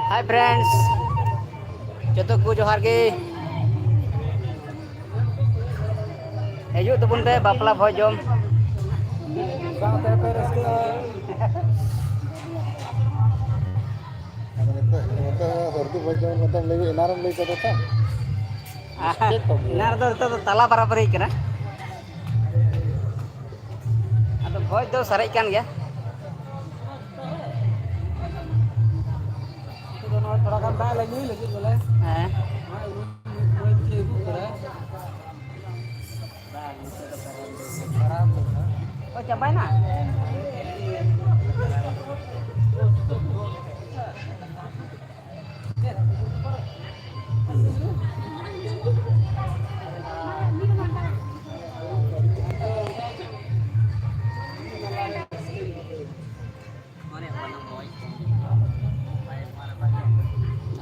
Hi friends, Jotok ku johar ge. Hijau tebun teh bapla bhoj jom. सर्दी भोज जमन मतलब ले एनारम ले कदो था इनार तो तला बराबर ही कना अदो भोज दो सरेज कान गया थोड़ा कम दाल लगी लगी बोले हां ओ चाबाय ना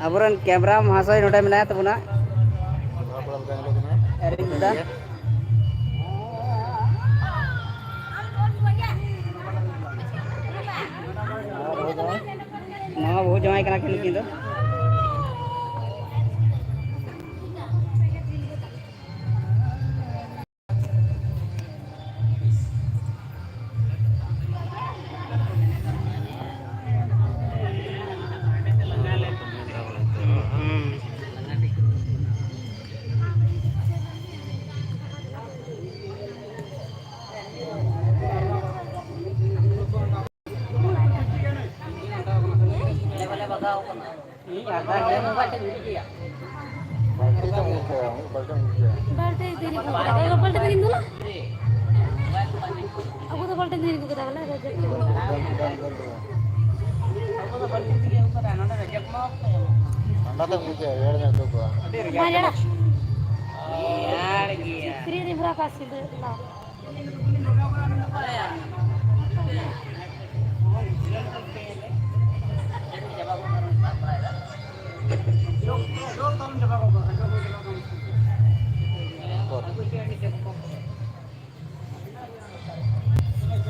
अबरन कैमरा महाशय नोटे में तबना एरिक दा नवा बहुत जमाई कना कि नुकिन दो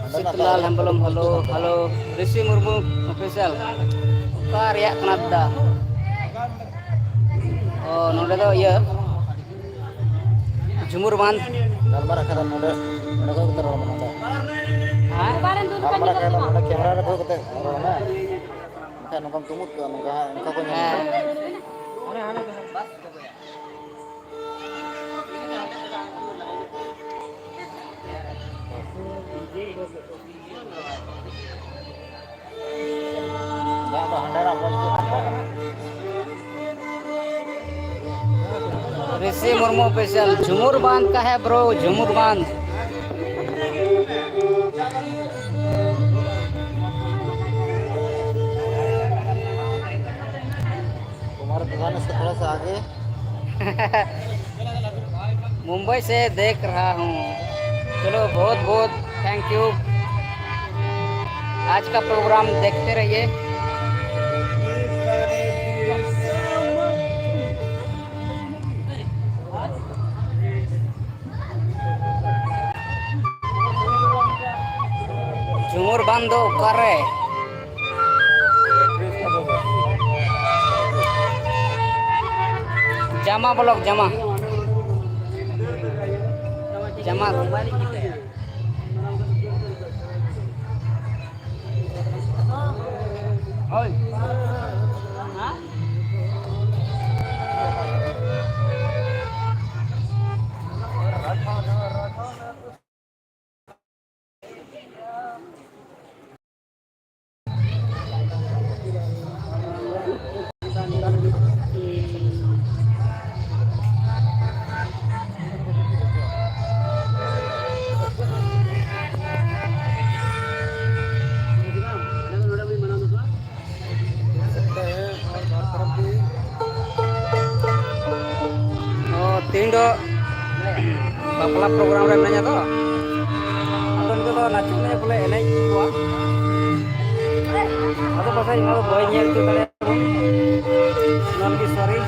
Sitlal Hambelum halo halo Risi Murmu official karya Kanada oh node do iya Jumur Band number रखा था नोडे नोडे को उतर रहा था हां नंबर रखा था नोडे कैमरा रखो कते ना क्या नोकम तुमुत का नोका नोका को ऋषि मुर्मू स्पेशल झुमुर बांध का है ब्रो झुमुर बांध तुम्हारे दुकान से थोड़ा सा आगे मुंबई से देख रहा हूँ चलो बहुत बहुत थैंक यू आज का प्रोग्राम देखते रहिए झुमुर बांधो कर रहे जमा ब्लॉक जमा जमा तीन दो बापला प्रोग्राम रे नanya तो अदो नितो तो नाचने ने बोले एनै को अदो पासा इना तो बय नेल तो तले नॉन की सॉरी